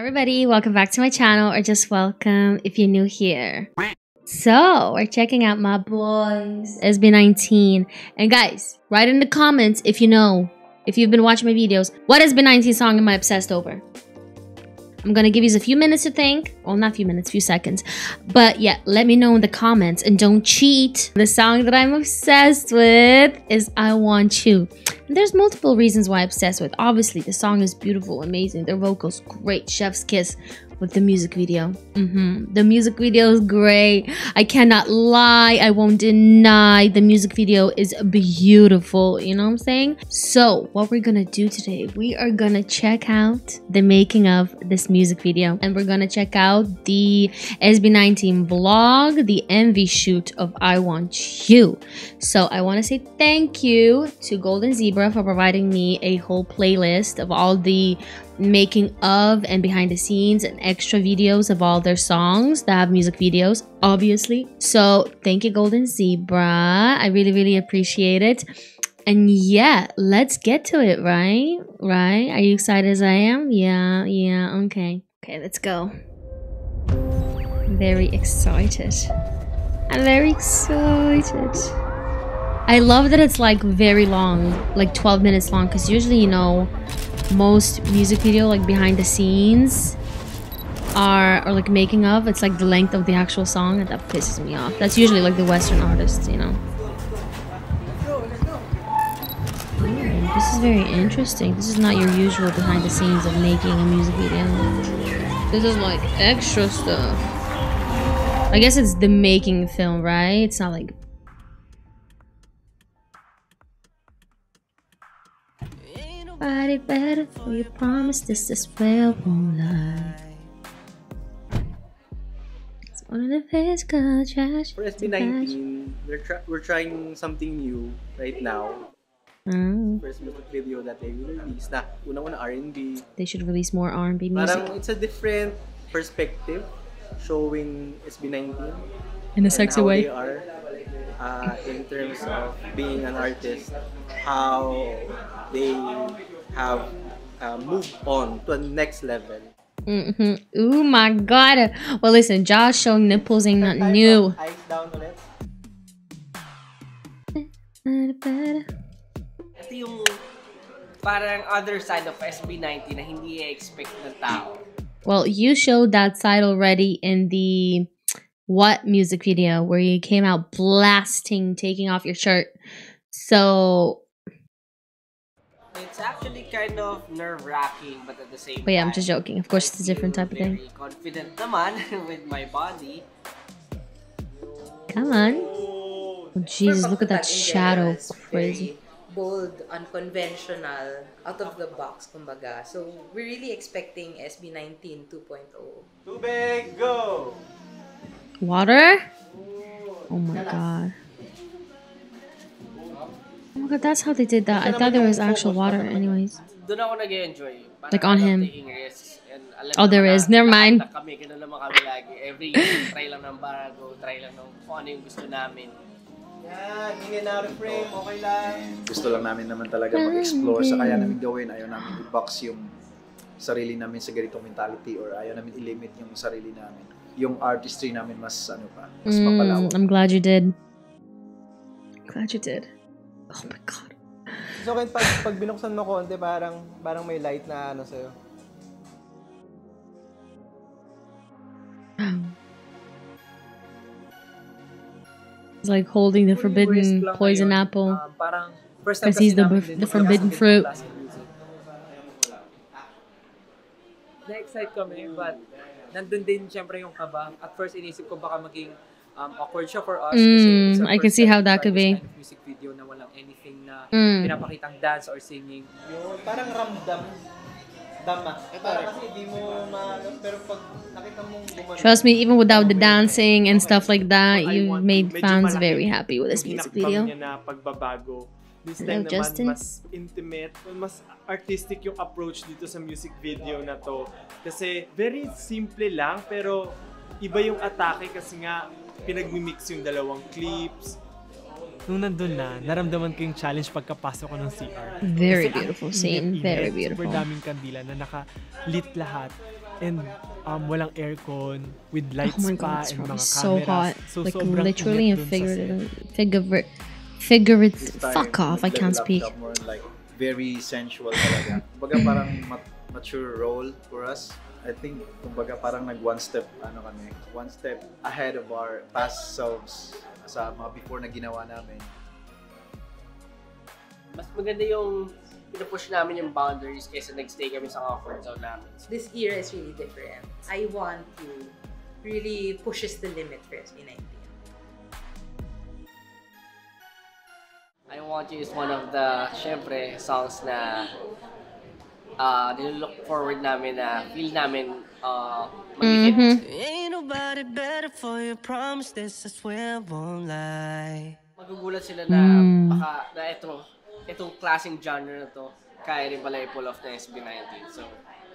everybody, welcome back to my channel, or just welcome if you're new here. So, we're checking out my boys, SB19. And guys, write in the comments if you know, if you've been watching my videos, what SB19 song am I obsessed over? I'm gonna give you a few minutes to think. Well, not a few minutes, few seconds. But yeah, let me know in the comments and don't cheat. The song that I'm obsessed with is I Want You. And there's multiple reasons why I'm obsessed with. Obviously, the song is beautiful, amazing. Their vocals, great. Chef's kiss with the music video. The music video is great. I cannot lie. I won't deny. The music video is beautiful. You know what I'm saying? So, what we're gonna do today, we are gonna check out the making of this music video. And we're gonna check out the SB19 vlog, the MV shoot of I Want You. So, I wanna say thank you to Golden Zebra for providing me a whole playlist of all the making of and behind the scenes and extra videos of all their songs that have music videos, obviously. So thank you, Golden Zebra. I really appreciate it. And yeah, let's get to it, right? Are you excited as I am? Yeah, okay, let's go. I'm very excited. I love that it's like very long, like 12 minutes long, because usually, you know, most music video, like behind the scenes or like making of, it's like the length of the actual song, and that pisses me off. That's usually like the Western artists, you know. This is very interesting. This is not your usual behind the scenes of making a music video. This is like extra stuff. I guess it's the making film, right? It's not like fight it better for you, promise this is where won't lie. It's one of the physical trash. For SB19, we're trying something new right now. First music video that they will release na una R&B. They should release more R&B music. Parang it's a different perspective showing SB19 in a sexy way. They are in terms of being an artist, how they have moved on to the next level. Oh my god. Well, listen, Josh showing nipples ain't nothing new. Eyes down ulit. Ito yung parang other side of SB19 na hindi i-expect ng tao. Well, you showed that side already in the What music video where you came out blasting, taking off your shirt. So it's actually kind of nerve-wracking, but at the same time, yeah, I'm just joking. Of course, it's a different type of thing. Very confident naman with my body. Come on. Oh, Jesus, look at that shadow. Crazy. Bold, unconventional, out of the box, kumbaga. So, we're really expecting SB19 2.0. Tubig, go! Water? Oh my god. Oh my god, that's how they did that. I thought there was actual water anyways. Doon ako nag-enjoy. Like on him. Oh, there is. Never mind. Kami, ganun naman kami lagi. Every year, try lang ng bago, try lang ng kung ano yung gusto namin. Yan, hindi na frame, okay lang. Gusto lang namin naman talaga mag-explore sa kaya namin gawin. Ayaw namin i-box yung sarili namin sa ganitong mentality, or ayaw namin i-limit yung sarili namin. Yung artistry namin mas ano pa, mas mapalawak. I'm glad you did. Oh my god. So pag binuksan mo konti, parang may light na ano sa'yo. It's like holding the forbidden poison apple. Because he's the forbidden fruit. Na-excite kami, but nandun din siyempre yung kaba. At first, inisip ko baka maging awkward siya for us. Kasi I can see how that could be. Kind of music video na walang anything na pinapakitang dance or singing. Yung parang ramdam. Dama. Parang kasi di mo pero pag nakita mong gumanon. Trust me, even without the dancing and stuff like that, you made fans very happy with this music video. Niya na pagbabago. This time naman, Justin? mas intimate, mas artistic yung approach dito sa music video na to. Kasi very simple lang, pero iba yung atake kasi nga pinagmimix yung dalawang clips. Nung nandun na, naramdaman ko yung challenge pagkapasok ko ng CR. Very beautiful scene. Very beautiful. Super daming kandila na naka-lit lahat. and walang aircon with lights Oh my pa god, it's and probably mga so cameras. hot. So Like sobrang literally init and dun sa set. figurative. This time, Fuck off, I can't nag-level up speak. siya more on, like very sensual talaga. Kumbaga parang mature role for us. I think kumbaga parang one step ahead of our past selves sa mga before na ginawa namin. Mas maganda yung pinupush namin yung boundaries kaysa nag-stay kami sa comfort zone namin. This year is really different. I Want You really pushes the limit for SB19. I Want You is one of the, syempre, songs na nilook forward namin na feel namin mag-hit. Ain't nobody better for your promise this, I swear I won't lie. Magugulat sila na baka na itong klaseng genre na to kaya rin pala i-pull off na SB19. So,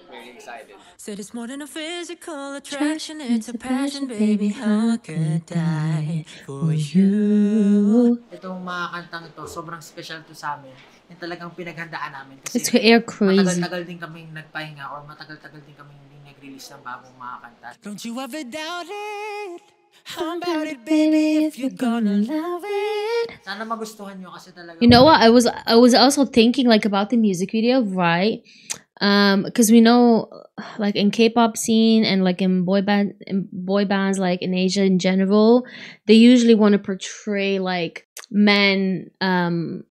very excited. Said it's more than a physical attraction, it's a passion, baby, how I could die for you. Itong mga kantang ito, sobrang special to sa amin. Yung talagang pinaghandaan namin. Kasi It's air crazy. matagal-tagal din kaming nagpahinga or matagal-tagal din kaming hindi nag-release ng bagong mga kanta. Don't you ever doubt it. How about it, baby, if you're gonna love it. Sana magustuhan nyo kasi talaga. You know what? I was also thinking like about the music video, right? Because we know, like in K-pop scene and like in boy bands, like in Asia in general, they usually want to portray like men,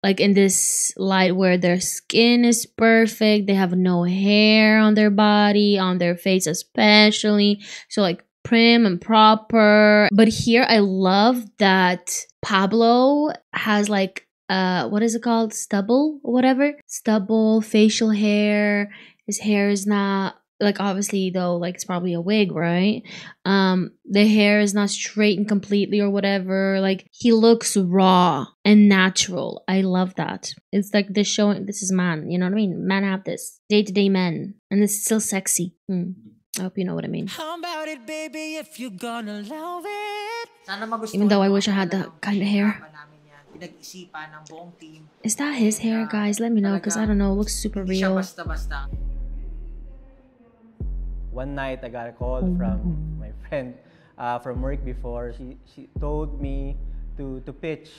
like in this light where their skin is perfect, they have no hair on their body, on their face especially, so like prim and proper. But here I love that Pablo has like what is it called, stubble or whatever, stubble, facial hair. His hair is not like, obviously though, like it's probably a wig, right? The hair is not straightened completely or whatever. Like he looks raw and natural. I love that. It's like this showing this is man, you know what I mean? Men have this day-to-day men and it's still sexy. I hope you know what I mean. How about it, baby, if you're gonna love it. Sana magustuhan Even though I nyo wish I kasi had that talagang kind of hair. pinag-isipan namin yan. Pinag-isipan ng buong team. Is that his hair, guys? Let me know, because I don't know. It looks super Hindi siya real. basta-basta. One night I got a call from my friend from work before. She told me to pitch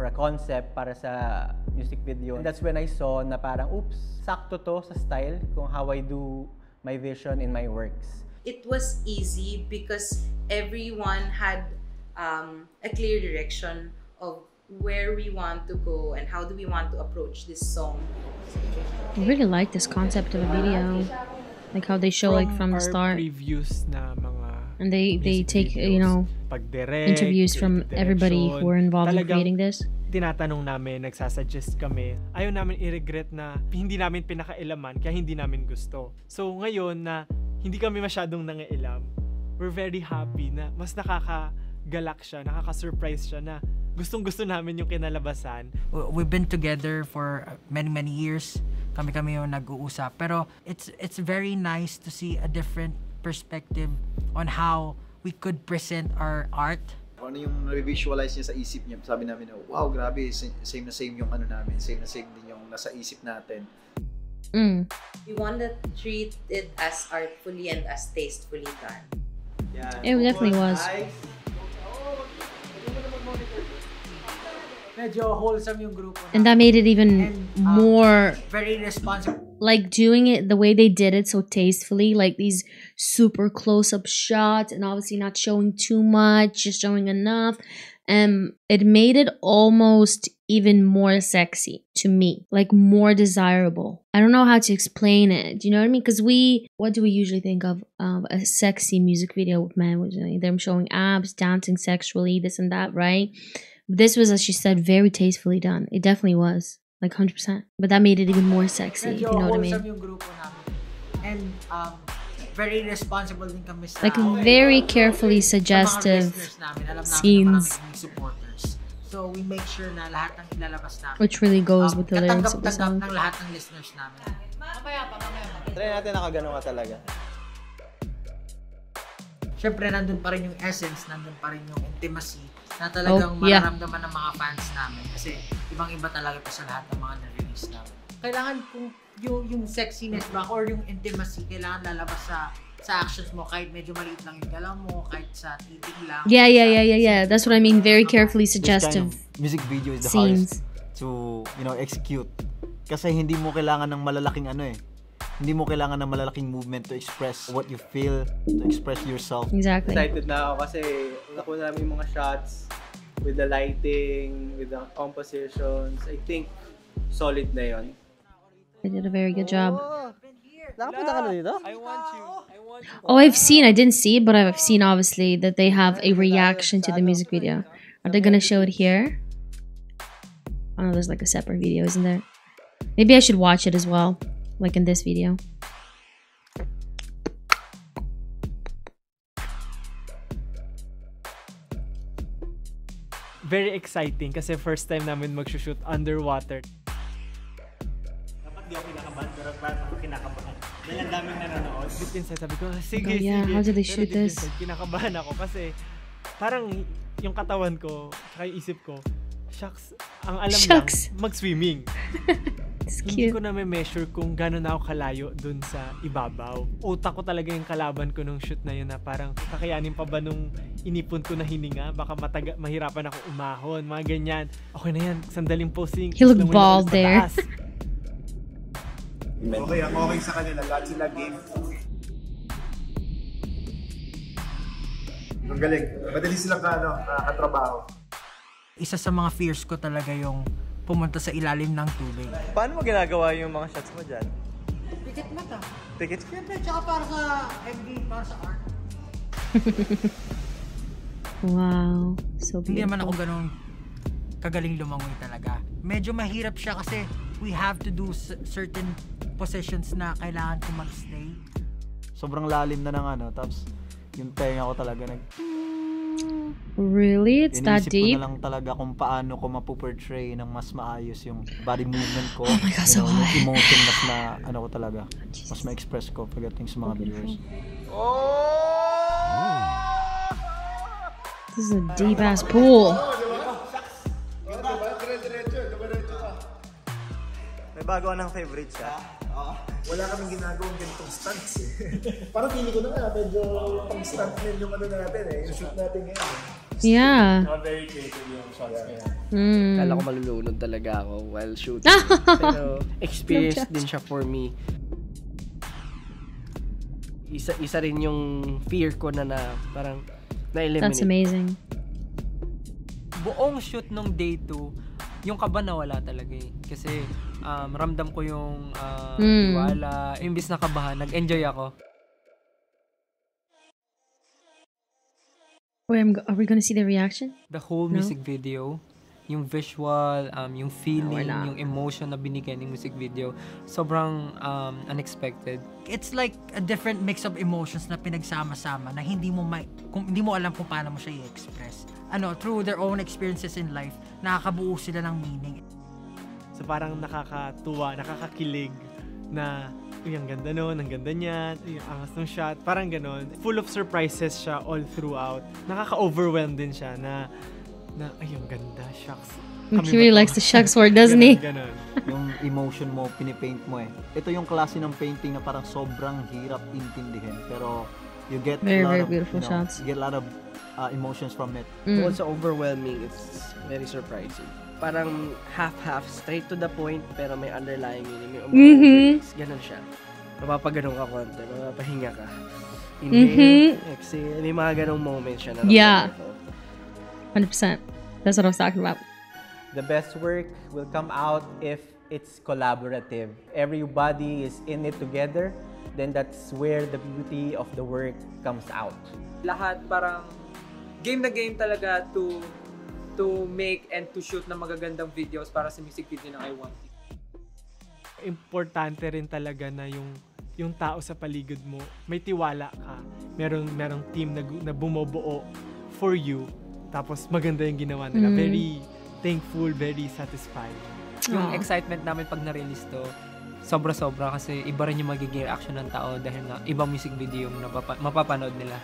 for a concept para sa music video. And that's when I saw na parang, oops, sakto to sa style kung how I do my vision in my works. It was easy because everyone had a clear direction of where we want to go and how do we want to approach this song. I really like this concept of a video. Like how they show like from the start. Previews na mga And they take, you know, pag-direct, interviews from everybody who were involved in creating this. Tinatanong namin, nagsasuggest kami. Ayaw namin i-regret na hindi namin pinakailaman kaya hindi namin gusto. So ngayon na hindi kami masyadong nangailam, we're very happy na mas nakakagalak siya, nakaka-surprise siya na gustong-gusto namin yung kinalabasan. We've been together for many years. Kami yung nag-uusap. Pero it's very nice to see a different perspective on how we could present our art. Ano yung na-visualize niya sa isip niya, sabi namin, wow, grabe, same na same yung ano namin, same na same din yung nasa isip natin. We want to treat it as artfully and as tastefully done. Yeah. It definitely was. Medyo wholesome yung grupo. And that made it even more very responsible. Like doing it the way they did it so tastefully, like these super close-up shots and obviously not showing too much, just showing enough. It made it almost even more sexy to me, like more desirable. I don't know how to explain it. Do you know what I mean? Because what do we usually think of a sexy music video with men? Them showing abs, dancing sexually, this and that, right? This was, as she said, very tastefully done. It definitely was, like 100%. But that made it even more sexy, if you know what I mean. Yung grupo namin. And very responsible din kami sa... Like very carefully suggestive scenes. Supporters. So we make sure na lahat ng ilalabas namin. Which really goes with the lyrics of the song. Ng lahat ng listeners namin. Mamaya. Try natin nakagano ka talaga. Siyempre, nandun pa rin yung essence, nandun pa rin yung intimacy na talagang mararamdaman ng mga fans namin. Kasi ibang-iba talaga ito sa lahat ng mga na-release namin. Kailangan kung yung sexiness ba or yung intimacy, kailangan lalabas sa sa actions mo, kahit medyo maliit lang yung galaw mo, kahit sa titig lang. Yeah. That's what I mean. Very carefully suggestive This kind of music video is the scenes. hardest to, execute. Kasi hindi mo kailangan ng malalaking hindi mo kailangan ng malalaking movement to express what you feel, to express yourself. Exactly. Excited na ako kasi nakuha namin yung mga shots with the lighting, with the compositions. I think solid na yun. They did a very good job. Nakapunta ka na dito? I want you. Oh, I've seen. I didn't see, but I've seen obviously that they have a reaction to the music video. Are they gonna show it here? I don't know. There's like a separate video, isn't there? Maybe I should watch it as well, like in this video. Very exciting kasi first time namin mag-shoot underwater. Dapat di ako kinakabahan, pero bakit ako kinakabahan? Dahil ang daming nanonood. Deep inside, sabi ko, sige, Oh, yeah. sige. How did they Pero shoot deep this? inside, kinakabahan ako kasi parang yung katawan ko, saka yung isip ko, shucks, ang alam Shucks. lang, mag-swimming. It's Hindi cute. ko na may measure kung gano'n ako kalayo dun sa ibabaw. Utak ko talaga yung kalaban ko nung shoot na yun na parang kakayanin pa ba nung inipon ko na hininga? Baka mahirapan ako umahon, mga ganyan. Okay na yan, sandaling posing. He looked Lumunod bald sa there. taas. Okay, ang okay sa kanila, lahat sila game. Ang galing. Madali silang nakatrabaho. Isa sa mga fears ko talaga yung pumunta sa ilalim ng tubig. Paano mo ginagawa yung mga shots mo dyan? Pikit mata. Tickets? Siyempre, tsaka para sa MD, para sa art. Wow, so Hindi naman ako beautiful. ganun kagaling lumangoy talaga. Medyo mahirap siya kasi we have to do certain positions na kailangan ko mag-stay. Sobrang lalim na ng tapos yung tenga ko talaga Really? It's that Iniisip deep? ko na lang talaga kung paano ko mapuportray ng mas maayos yung body movement ko. Oh my God, so yung high. emotion mas ko talaga. Mas ma-express ko pagdating sa mga viewers. This is a deep ass pool. May bago ng favorite siya. Wala kaming ginagawang ganitong stunts eh. Parang feeling ko na nga, medyo pang stuntman yung natin yung shoot natin ngayon. Yeah. Very creative yung shots niya. Kala ko malulunod talaga ako while shooting. Pero experience din siya for me. Isa rin yung fear ko na parang na-eliminate. That's amazing. Buong shoot nung day 2, yung kaba nawala talaga eh. Kasi ramdam ko yung tiwala. Imbis na kabahan, nag-enjoy ako. Wait, are we gonna see the reaction? The whole music video, yung visual, yung feeling, wala. yung emotion na binigay ng music video, sobrang unexpected. It's like a different mix of emotions na pinagsama-sama na hindi mo alam kung paano mo siya i-express. Through their own experiences in life, nakakabuo sila ng meaning. So parang nakakatuwa, nakakakilig na ang ganda nun, ang ganda niyan, yung angas ng shot, parang ganon. Full of surprises siya all throughout. Nakaka-overwhelm din siya na ay, ang ganda, shucks. He really likes the shucks word, doesn't he? Ganon. Yung emotion mo, pinipaint mo eh. Ito yung klase ng painting na parang sobrang hirap intindihin. Pero you get Very, a lot very of, beautiful shots. You get a lot of emotions from it. Also overwhelming, it's very surprising. Parang half-half, straight to the point, pero may underlying meaning, may ganun siya. Mapapaganong ka konti, mapapahinga ka. Inhale, exhale, may mga ganong moments siya na Yeah. 100%. That's what I was talking about. The best work will come out if it's collaborative. Everybody is in it together, then that's where the beauty of the work comes out. Lahat parang game na game talaga to make and to shoot ng magagandang videos para sa music video ng I Want It. Importante rin talaga na yung tao sa paligid mo, may tiwala ka. Merong team na bumubuo for you. Tapos maganda yung ginawa nila. Very thankful, very satisfied. Yung excitement namin pag na-release to, sobra-sobra kasi iba rin yung magiging reaction ng tao dahil nga ibang music video yung mapapanood nila.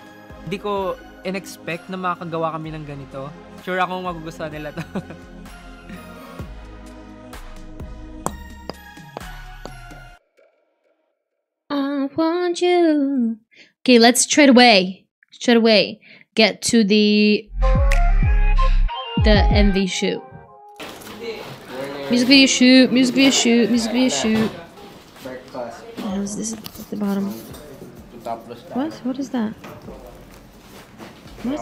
Hindi ko in-expect na makakagawa kami ng ganito. Sure akong magugustuhan nila to. I want you Okay, let's straight away get to the MV shoot. Music video shoot, music video shoot, music video shoot. Breakfast. Oh, is this at the bottom? What? What is that? What?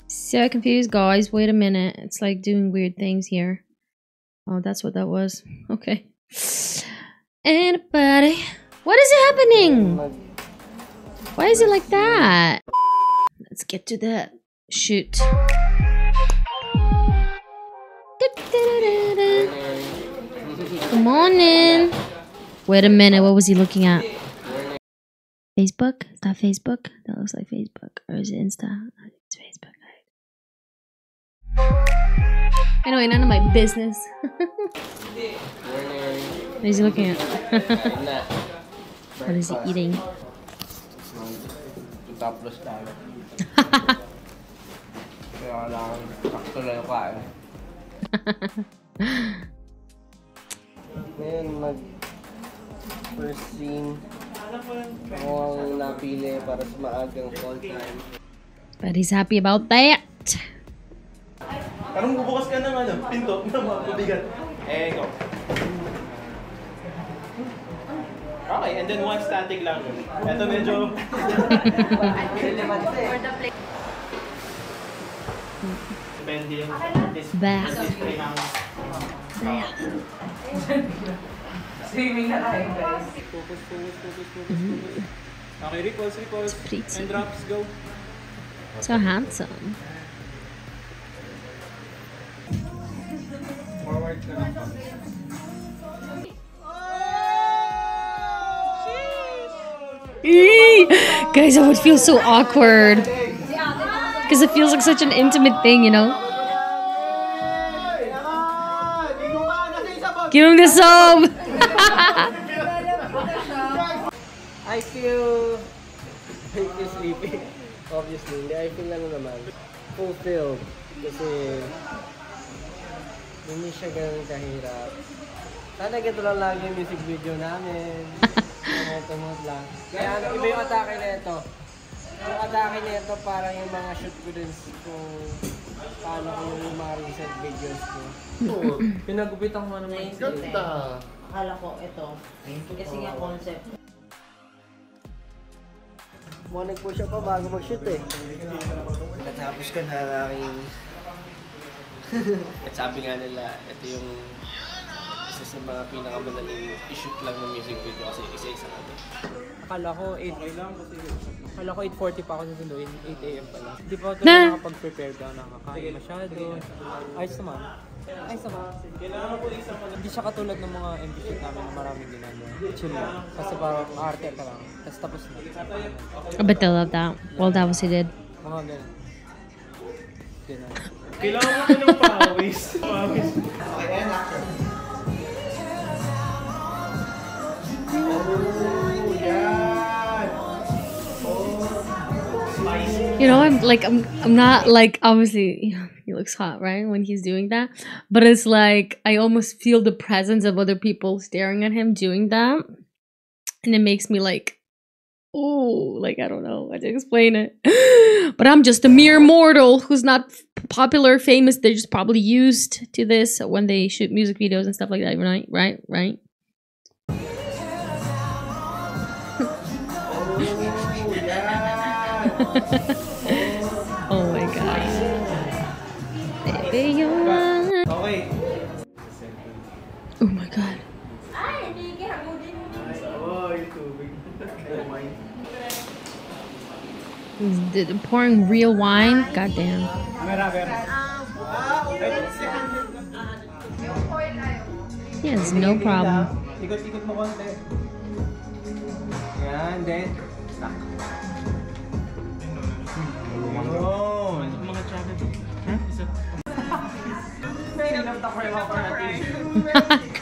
So confused, guys. Wait a minute. It's like doing weird things here. Oh, that's what that was. Okay. Anybody? What is happening? Why is it like that? Let's get to the shoot. Good morning. Wait a minute. What was he looking at? Facebook? Is that Facebook? That looks like Facebook. Or is it Insta? I think it's Facebook. Anyway, none of my business. What is he looking at? What is he eating? Ngayon, first scene. Ako ang napili para sa maagang call time. But he's happy about that. Parang bubukas ka ng pinto na mabigat. Go. Okay, and then one static lang. Ito medyo... Depende yung display ng... Swimming na tayo, guys. Focus. Okay, recalls. And drops, go. So handsome. Forward ka lang pa. Guys, I would feel so awkward. Because it feels like such an intimate thing, you know? Give him the sub! I feel sleepy. Obviously, hindi. I feel naman fulfilled. Kasi hindi siya ganun kahirap. Sana ganito lang lagi yung music video namin. Tumot lang. Kaya iba yung atake na ito. Yung atake na ito parang yung mga shoot ko din kung paano ko yung mga recent videos ko. Pinagupitan mo naman yung Ganda! Akala ko ito. Kasi nga concept. Nag-push up pa bago mag-shoot eh. Natapos ka na aking... At sabi nga nila, ito yung isa sa mga pinakamadaling i-shoot lang ng music video kasi isa-isa na ito. Akala ko 8:40 pa ako susunduin, 8 AM pa lang. Hindi pa ako nakapag-prepare daw, nakakain masyado. Ayos naman. Hindi siya katulad ng mga MV shoot namin na maraming ginagawa. Chill lang. Kasi parang arte ka lang. Tapos tapos na. I bet they love that. Well, that was he did. Mga ganun. Kailangan mo ng pawis. Okay, and action. You know, I'm not like, obviously, you know, he looks hot, right? When he's doing that. But it's like, I almost feel the presence of other people staring at him doing that. And it makes me like, oh, like, I don't know how to explain it. But I'm just a mere mortal who's not popular, famous. They're just probably used to this when they shoot music videos and stuff like that, right? Oh my god. Baby, you're mine. Okay. Oh my god. Is pouring real wine? Goddamn. Yes, no problem. Ikot-ikot mo konti. Yan, then. Oh, mga chocolate.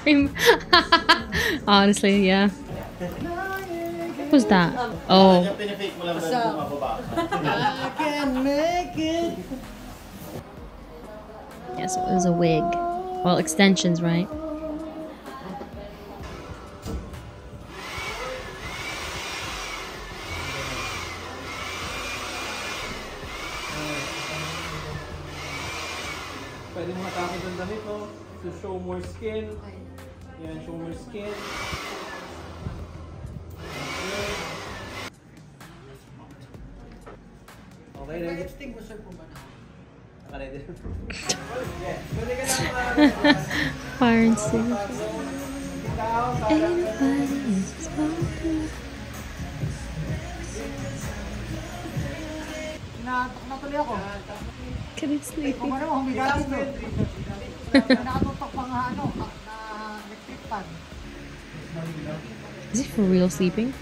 Cream. Honestly, yeah. What was that? Oh. I can make it. Yes, it was a wig. Well, extensions, right? pwede mo atake ng damit mo to show more skill. Yan, show more skill. Okay, ready? Extinguisher po ba na? Naka-ready. Fire and extinguisher. Anybody is smoking. Natuloy ako. Can I sleep? Kung ano, humigasin mo. Nakatutok pa nga ano, na electric fan. Is he for real sleeping?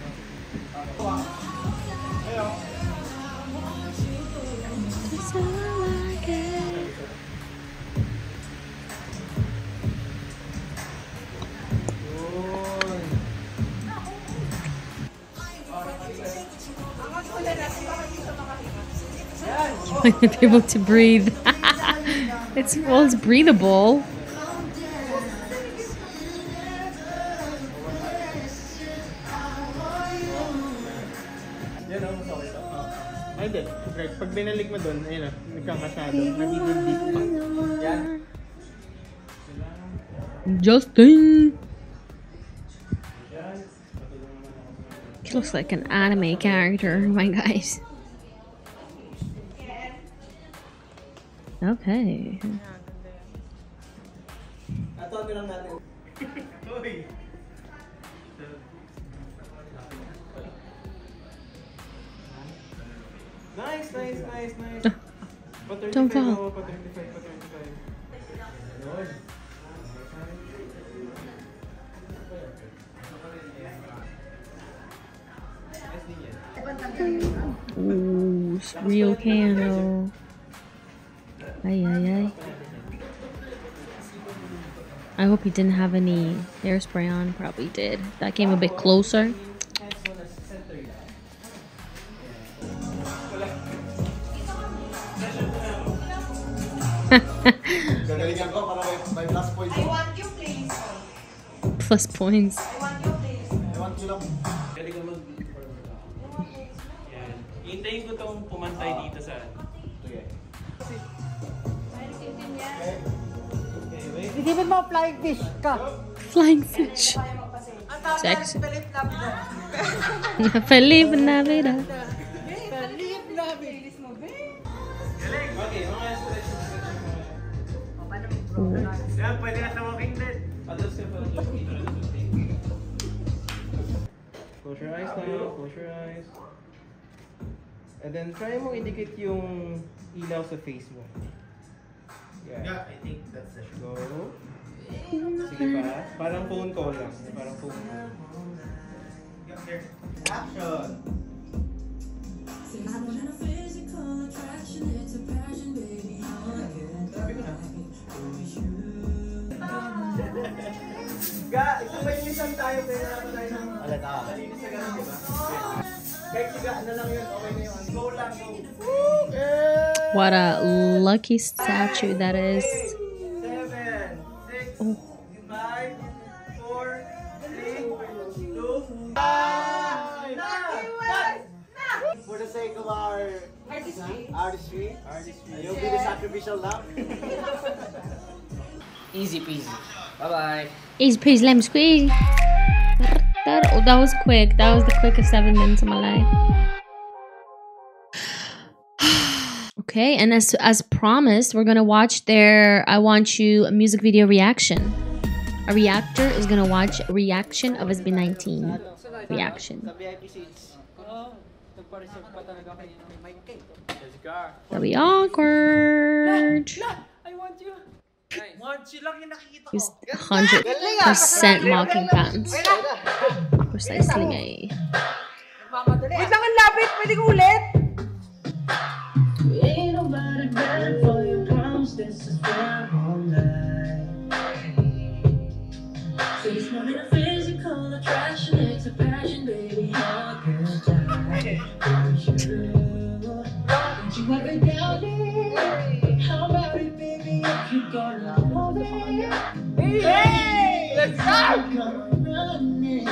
You might not be able to breathe. It's breathable. Yan o, mas okay to. Ay, hindi. Right. Pag binalik mo dun, ayun o, nagkakasado. Nagiging deep pa. Yan. Justin! He looks like an anime character, my guys. Okay. Ato lang natin. Uy! Nice. Don't fall. Pa 35. Ooh, real candle. Ay. I hope he didn't have any hairspray on. Probably did. That came a bit closer. Gagalingan ko para may plus points. I want you, please. Plus points. I want you, please. I want you lang. Galing ka mag... Yan. Hintayin ko itong pumantay dito sa... Sige. Isipin mo, flying fish ka. Flying fish. Sexy. Feliz Navidad. Feliz Navidad. Okay, mga stretch. Yan, pwede na sa Walking Dead. Close your eyes now. Close your eyes. And then try mo idikit yung ilaw sa face mo. Yeah, I think that's the Go. Sige pa. Parang phone call lang. Parang phone call. Action! Ga, isang may minsan tayo kaya naman tayo ng Alata. malinis na gano'n, diba? Kahit siga, ano lang yun, okay na yun. Go lang, go. What a lucky statue that is. 7, 6, 5, 4, 3, 2, For the sake of our artistry, you'll be the sacrificial lamb. Easy peasy. Bye-bye. Easy peasy lemon squeezy. Oh, that was quick. That was the quickest 7 minutes of my life. Okay, and as promised, we're gonna watch their I Want You music video reaction. A reactor is gonna watch a reaction of SB19 reaction. That'll be awkward. I want you. He's 100% mocking fans. Precisely me. Wait lang ang lapit, pwede ko ulit. Ain't nobody better for your promise. This is where all night. So it's more than a physical attraction, it's a passion, baby. How could I for you? Don't you ever doubt it? How about it, baby? If you gonna hold it, Hey! Let's go! come running,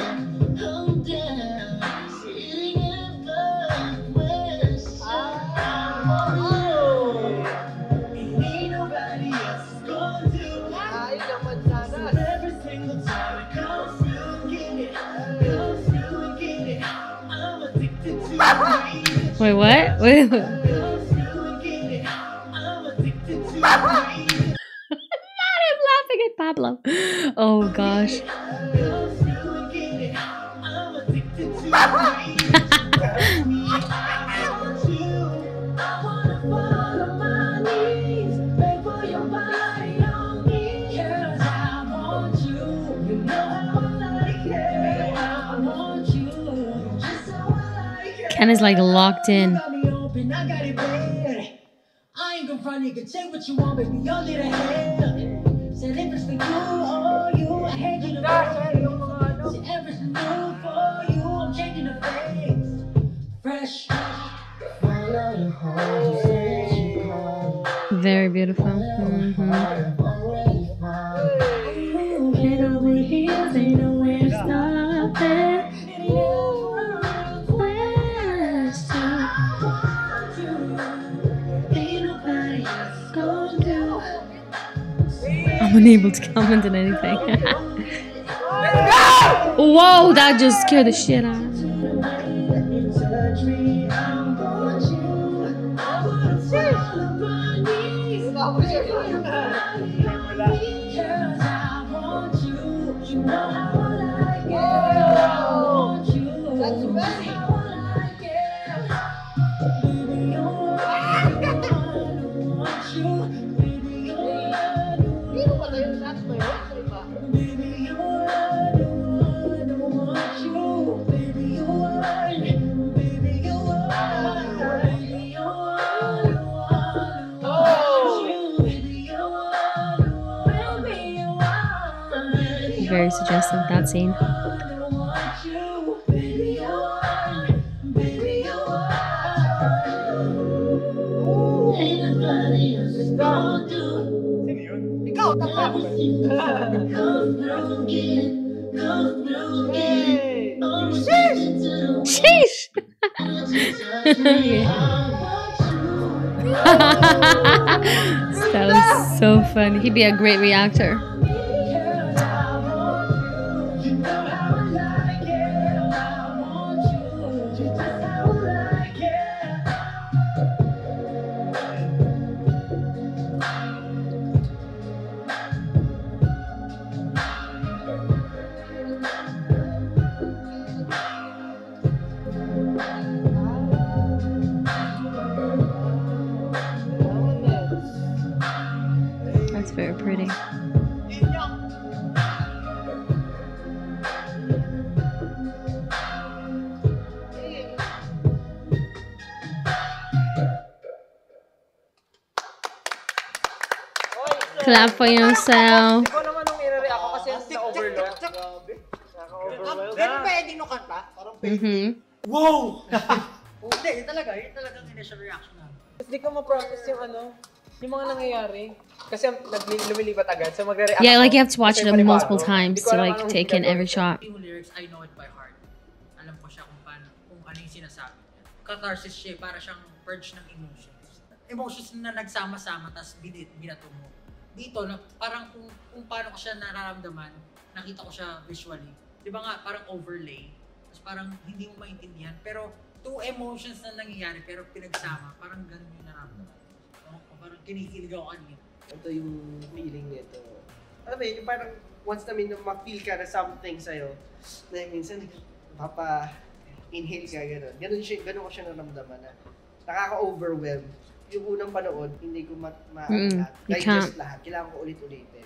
hold down, sitting above west side. Ain't nobody else Wait, what? Wait. I'm laughing at Pablo. Oh gosh. Ken is like locked in. I ain't gonna front, nigga. Take what you want, baby. Y'all did a hell. Said if it's for you or you, I had you to face. Said if it's new for you, I'm changing the face. Fresh. Very beautiful. Mm-hmm. Head over heels, ain't nowhere stopping. I'm unable to comment on anything. Whoa, that just scared the shit out of me. Very suggestive, that scene. Sheesh! That was so funny. He'd be a great reactor. That's very pretty. Clap for yourself. Ikaw naman nung i-react ako kasi na-overload. Pero pwede no kanta? Wow! Hindi, yun talagang initial reaction namin. Hindi ko ma-process yung yung mga nangyayari. Kasi lumilipat agad, so magre-react Yeah, like you have ako to watch kasi it panibago. multiple times to like take in every shot. Yung lyrics, I know it by heart. Alam ko siya kung ano yung sinasabi niya. Catharsis siya, para siyang purge ng emotions. Emotions na nagsama-sama, tapos binato mo. Dito, parang kung paano ko siya nararamdaman, nakita ko siya visually. Di ba nga, parang overlay. Tapos parang hindi mo maintindihan. Pero two emotions na nangyayari, pero pinagsama. Parang ganun yung nararamdaman. Parang kinikilig ako kanina. Ito yung feeling nito. Alam mo yun, yung parang once namin ma-feel ka na something sa'yo, na minsan mapa-inhale ka, gano'n. Gano'n ko siya naramdaman na nakaka-overwhelm. Yung unang panood, hindi ko digest lahat. Kailangan ko ulit-ulitin.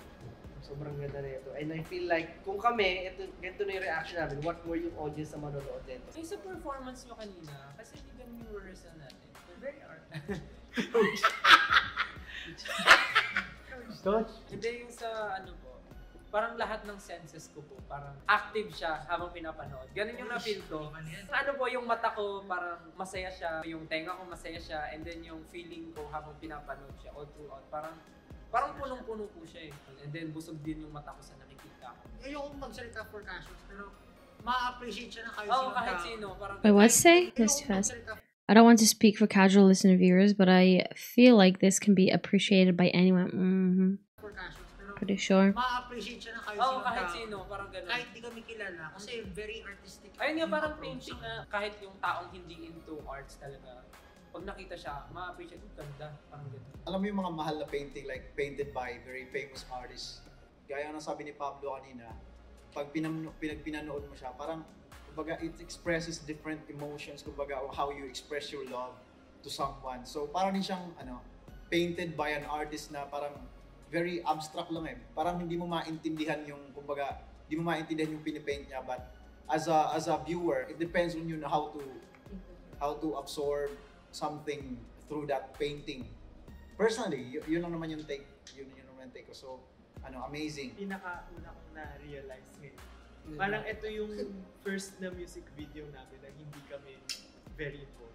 Sobrang ganda na ito. And I feel like, kung kami, ganito na yung reaction namin, what more yung audience na manonood nito. Ay, sa performance nyo kanina, kasi hindi ganun yung rehearsal natin. We're very art. Coach? Hindi yung sa po, parang lahat ng senses ko po, parang active siya habang pinapanood. Ganun yung na-feel ko. Po, yung mata ko parang masaya siya, yung tenga ko masaya siya, and then yung feeling ko habang pinapanood siya all throughout, parang punong-puno po siya eh. And then busog din yung mata ko sa nakikita ko. Ayokong magsalita for casuals, pero ma-appreciate siya ng kahit sino. Parang Wait, what's say? That's too fast. I don't want to speak for casual listener viewers, but I feel like this can be appreciated by anyone. For casuals, pero pretty sure. Ma-appreciate siya ng kahit Oo, sino. kahit sino, parang ganun. Kahit di kami kilala. Kasi very artistic. Ayun nga, yung parang approach. painting na kahit yung taong hindi into arts talaga, pag nakita siya, ma-appreciate, ganda, parang ganda. Alam mo yung mga mahal na painting, like painted by very famous artists. Gaya ng sabi ni Pablo kanina, pag pinanood mo siya, parang kumbaga it expresses different emotions, kumbaga how you express your love to someone. So parang din siyang painted by an artist na parang very abstract lang eh. Parang hindi mo maintindihan yung kumbaga, hindi mo maintindihan yung pinipaint niya, but as a viewer, it depends on you na how to absorb something through that painting. Personally, yun lang naman yung take, yun naman yung take ko. So amazing. Pinaka-una kong na-realize ngayon. Parang ito yung first na music video namin na hindi kami very involved.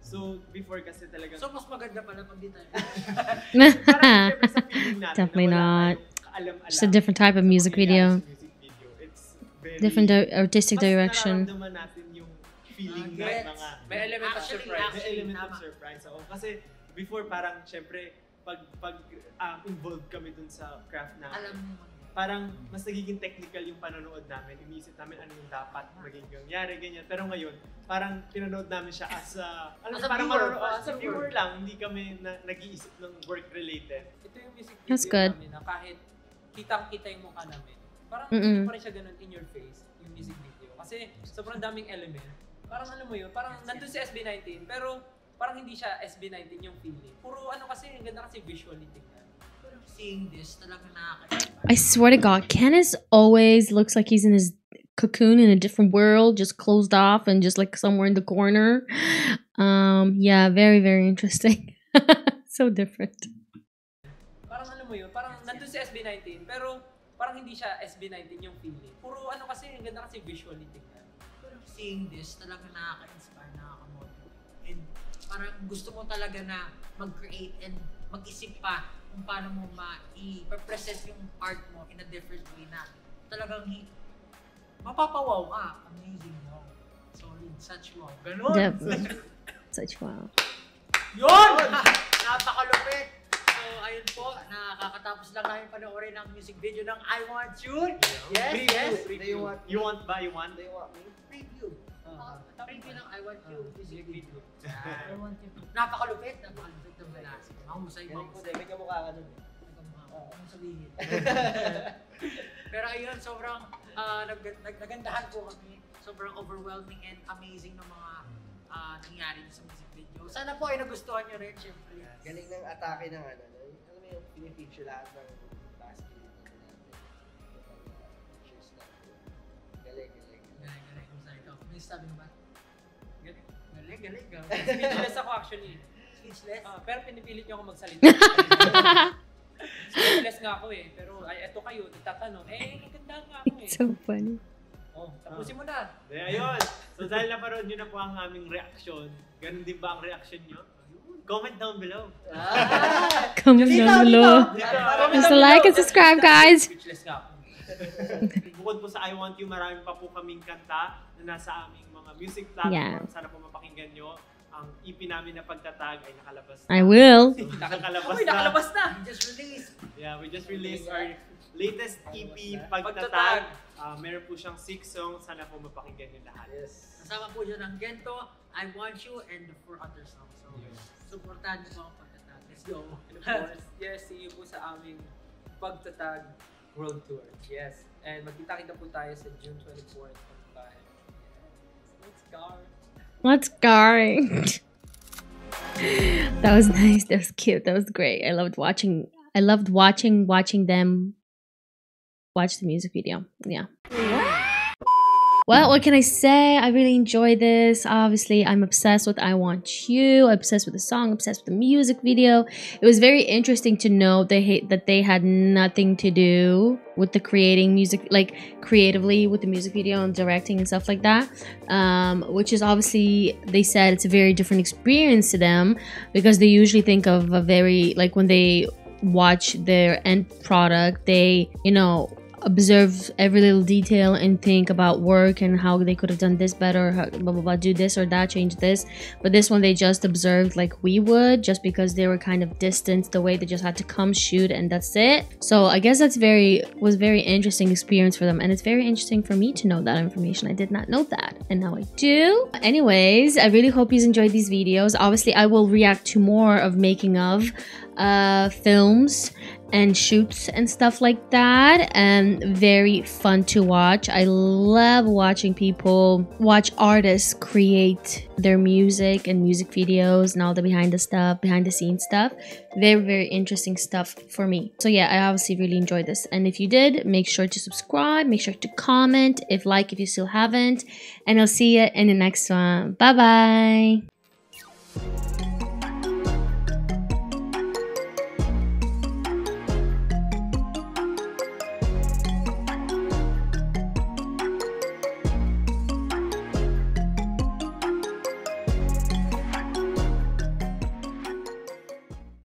So, before kasi talagang... So, mas maganda pala pag di tayo. Parang syempre sa feeling natin Definitely na wala not. tayong kaalam-alam. Just a different type of music video. It's very... Different artistic direction. Mas nararamdaman natin yung feeling ng Gets. mga... May element of Actually, surprise. May element of surprise. Oo, kasi before parang syempre pag involved kami dun sa craft namin. Alam mo. Parang mas nagiging technical yung panonood namin. Iniisip namin ano yung dapat maging nangyari, ganyan. Pero ngayon, parang pinanood namin siya as a viewer lang. Hindi kami nag-iisip ng work-related. Ito yung music video That's good. namin na kahit kitang-kita yung mukha namin, parang hindi pa rin siya ganun in your face, yung music video. Kasi sobrang daming element. Parang alam mo yun, parang nandun si SB19, pero parang hindi siya SB19 yung feeling. Puro kasi, ang ganda kasi visually tingnan. Seeing this, talaga nakaka-inspire. I swear to God, Kenneth always looks like he's in his cocoon in a different world, just closed off and just like somewhere in the corner. Yeah, very, very interesting. So different. Parang alam mo yun, parang nandun si SB19, pero parang hindi siya SB19 yung feeling. Puro kasi, ang ganda kasi visually tingnan. Seeing this, talaga nakaka-inspire, nakaka-motivate. And parang gusto mo talaga na mag-create and mag-isip pa kung paano mo ma-i-present yung art mo in a different way na talagang mapapawaw ka. Amazing, no? Solid, such wow. Ganon! Definitely. Such wow. Yun! Napakalupit! So, ayun po, nakakatapos lang namin panoorin ang music video ng I Want You. Yes, yes! You want ba? You want? Preview. Preview ng I Want You music video. I Want You. Napakalupit ng Velasquez. Mahusay. May kamukha ka nun. Anong sabihin? Pero ayun, sobrang nagandahan po kami. Sobrang overwhelming and amazing ng mga nangyari sa music video. Sana po ay nagustuhan nyo rin, syempre. Galing ng atake ng alam mo yung pinifeature lahat ng basket natin. Pictures na. Galing. Sorry, may sabi mo ba? Galing. Speechless ako actually. Speechless? Pero pinipilit niyo ako magsalita. Speechless nga ako eh. Pero eto kayo, nagtatanong, maganda nga ako eh. It's so funny. Tapusin mo na. Ayun. So dahil napanood nyo na po ang aming reaction, ganun din ba ang reaction nyo? Comment down below. Comment down below. Just like and subscribe, guys. Speechless nga ako. Bukod po sa I Want You, marami pa po kaming kanta na nasa aming mga music platform. Yeah. Sana po mapakinggan nyo. Ang EP namin na Pagtatag ay nakalabas na. I will. Nakalabas na. We just released. Yeah, we just released our latest EP, Pagtatag. Meron po siyang 6 songs. Sana po mapakinggan nyo lahat. Yes. Kasama po dyan ang Gento, I Want You, and the 4 other songs. So, supportahan nyo po ang Pagtatag. Let's go. And of course, yes, see you po sa aming Pagtatag World Tour. Yes. And magkita-kita po tayo sa June 24th. Let's go. Let's go. That was nice. That was cute. That was great. I loved watching them watch the music video. Yeah. Well, what can I say? I really enjoyed this. Obviously, I'm obsessed with I Want You. I'm obsessed with the song, obsessed with the music video. It was very interesting to know that they had nothing to do with the creating music, like creatively with the music video and directing and stuff like that. Which is obviously, they said it's a very different experience to them because they usually think of a very, like when they watch their end product, they, observe every little detail and think about work and how they could have done this better, how, blah blah blah, do this or that, change this. But this one they just observed like we would, just because they were kind of distanced away. They just had to come shoot and that's it. So I guess that's was very interesting experience for them, and it's very interesting for me to know that information. I did not know that, and now I do. Anyways, I really hope you enjoyed these videos. Obviously I will react to more of making of films and shoots and stuff like that, and very fun to watch. I love watching people watch artists create their music and music videos and all the behind the scenes stuff. Very interesting stuff for me. So yeah, I obviously really enjoyed this, and if you did, make sure to subscribe, make sure to comment if you still haven't, and I'll see you in the next one. Bye bye.